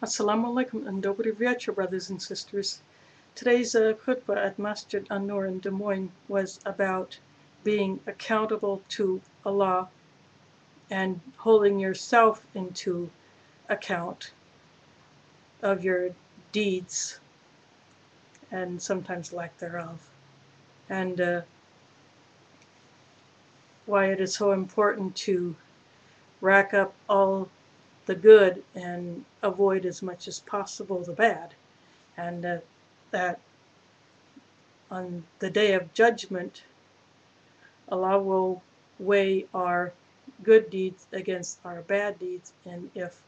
Assalamu alaikum and Dobry Vyacha, brothers and sisters. Today's khutbah at Masjid An-Nur in Des Moines was about being accountable to Allah and holding yourself into account of your deeds and sometimes lack thereof. And why it is so important to rack up all the good and avoid as much as possible the bad. And that on the day of judgment, Allah will weigh our good deeds against our bad deeds, and if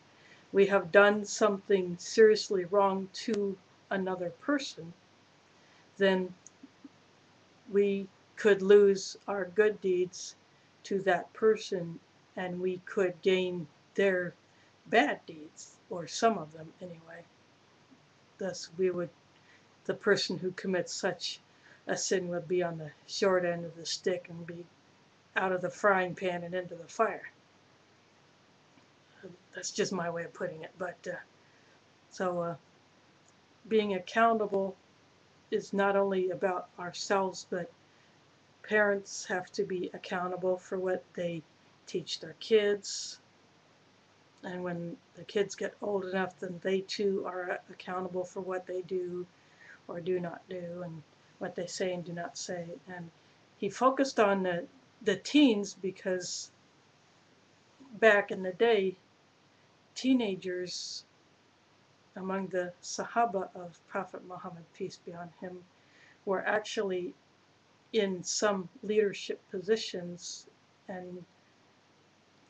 we have done something seriously wrong to another person, then we could lose our good deeds to that person and we could gain their bad deeds, or some of them anyway. Thus, the person who commits such a sin would be on the short end of the stick and be out of the frying pan and into the fire. That's just my way of putting it. But being accountable is not only about ourselves, but parents have to be accountable for what they teach their kids. And when the kids get old enough, then they too are accountable for what they do or do not do, and what they say and do not say. And he focused on the teens because back in the day, teenagers among the Sahaba of Prophet Muhammad, peace be on him, were actually in some leadership positions. And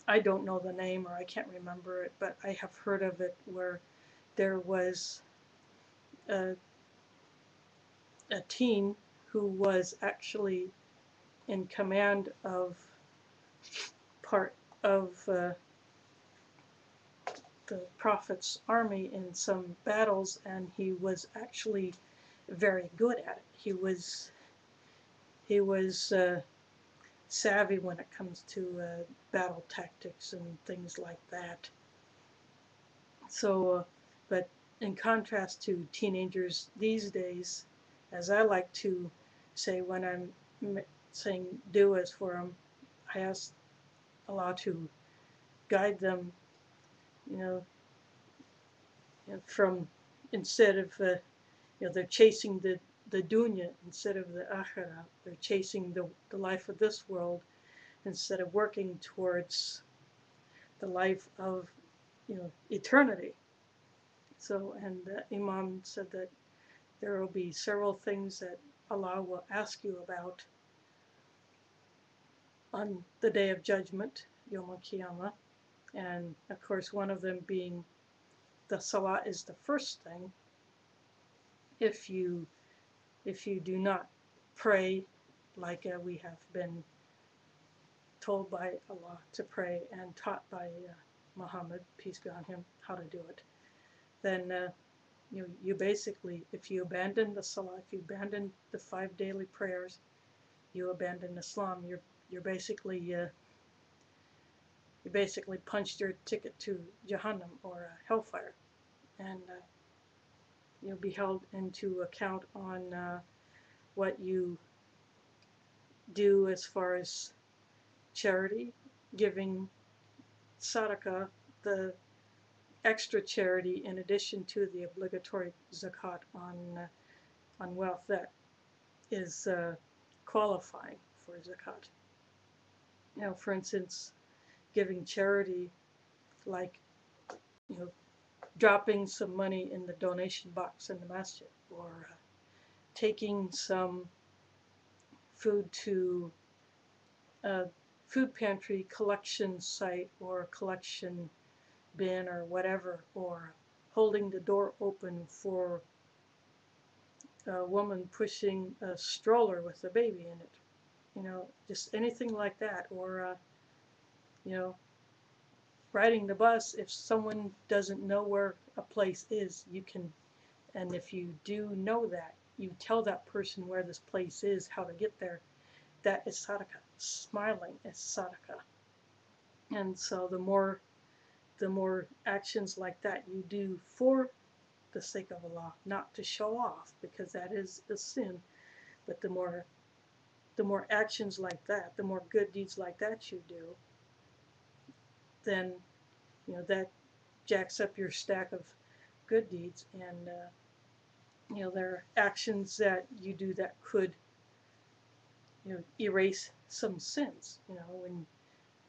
I don't know the name, or I can't remember it, but I have heard of it, where there was a, a teen who was actually in command of part of the Prophet's army in some battles, and he was actually very good at it. He was savvy when it comes to battle tactics and things like that. So, but in contrast to teenagers these days, as I like to say when I'm saying du'as for them, I ask Allah to guide them, you know, from, instead of they're chasing the dunya instead of the akhirah. They're chasing the life of this world instead of working towards the life of eternity. So, and the Imam said that there will be several things that Allah will ask you about on the day of judgment, Yom Al-Qiyamah. And of course, one of them being the salah is the first thing. If you do not pray like we have been told by Allah to pray and taught by Muhammad, peace be on him, how to do it, then you basically, if you abandon the salah, if you abandon the 5 daily prayers, you abandon Islam. You basically punched your ticket to Jahannam, or hellfire, and you'll be held into account on what you do as far as charity, giving sadaqah, the extra charity in addition to the obligatory zakat on wealth that is qualifying for zakat. For instance, giving charity, like dropping some money in the donation box in the masjid, or taking some food to a food pantry collection site or collection bin or whatever, or holding the door open for a woman pushing a stroller with a baby in it. Just anything like that. Or riding the bus, if someone doesn't know where a place is, you can, and if you do know that, you tell that person where this place is, how to get there. That is sadaqah. Smiling is sadaqah. And so the the more actions like that you do for the sake of Allah, not to show off, because that is a sin, but the more actions like that, the more good deeds like that you do, then that jacks up your stack of good deeds. And there are actions that you do that could erase some sins.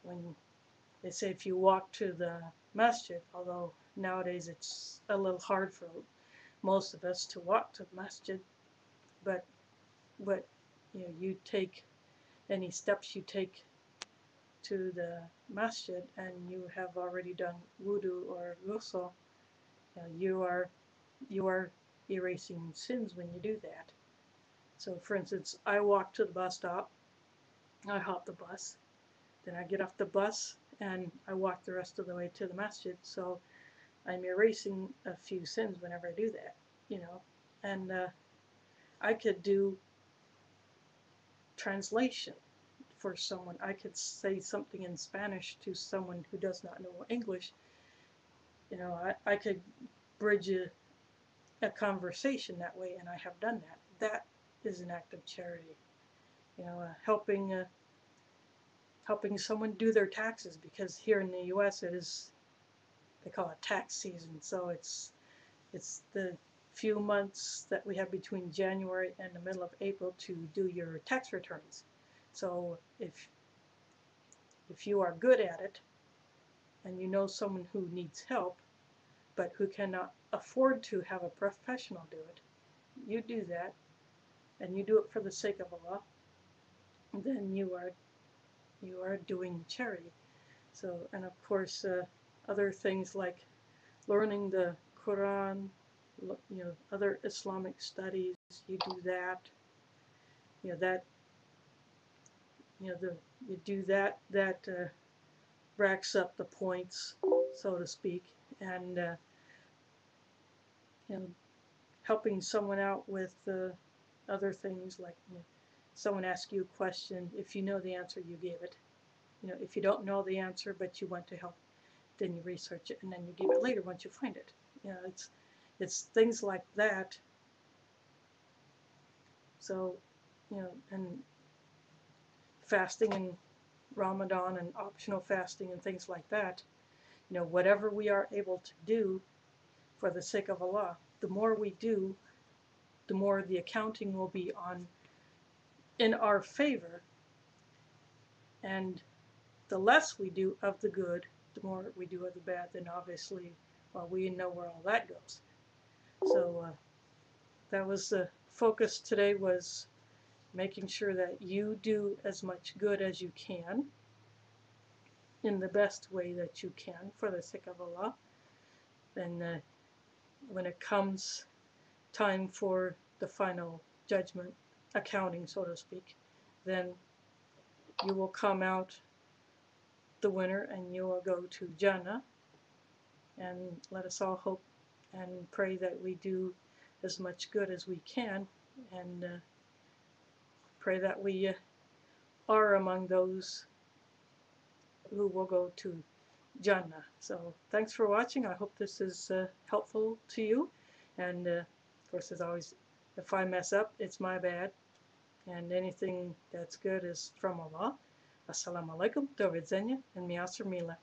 When they say if you walk to the masjid, although nowadays it's a little hard for most of us to walk to the masjid, but you take any steps you take to the masjid and you have already done wudu or ghusl, you are erasing sins when you do that. So for instance, I walk to the bus stop, I hop the bus, then I get off the bus and I walk the rest of the way to the masjid. So I'm erasing a few sins whenever I do that, and I could do translation for someone. I could say something in Spanish to someone who does not know English. I could bridge a conversation that way, and I have done that. That is an act of charity. Helping someone do their taxes, because here in the U.S. they call it tax season. So it's the few months that we have between January and the middle of April to do your tax returns. So if you are good at it and you know someone who needs help but who cannot afford to have a professional do it, you do that and you do it for the sake of Allah, then you are doing charity. So, and of course, other things like learning the Quran, other Islamic studies, you do that. You do that. That racks up the points, so to speak, and helping someone out with other things like someone asks you a question. If you know the answer, you give it. If you don't know the answer but you want to help, then you research it and then you give it later once you find it. It's things like that. So, and fasting and Ramadan and optional fasting and things like that. Whatever we are able to do for the sake of Allah, the more we do, the more the accounting will be in our favor, and the less we do of the good, the more we do of the bad. Then obviously, well, we know where all that goes. So that was the focus today, was making sure that you do as much good as you can in the best way that you can for the sake of Allah. And when it comes time for the final judgment, accounting, so to speak, then you will come out the winner and you will go to Jannah. And let us all hope and pray that we do as much good as we can, and pray that we are among those who will go to Jannah. So thanks for watching. I hope this is helpful to you. And of course, as always, if I mess up, it's my bad. And anything that's good is from Allah. Assalamu alaikum, do widzenia, and mi asr mila.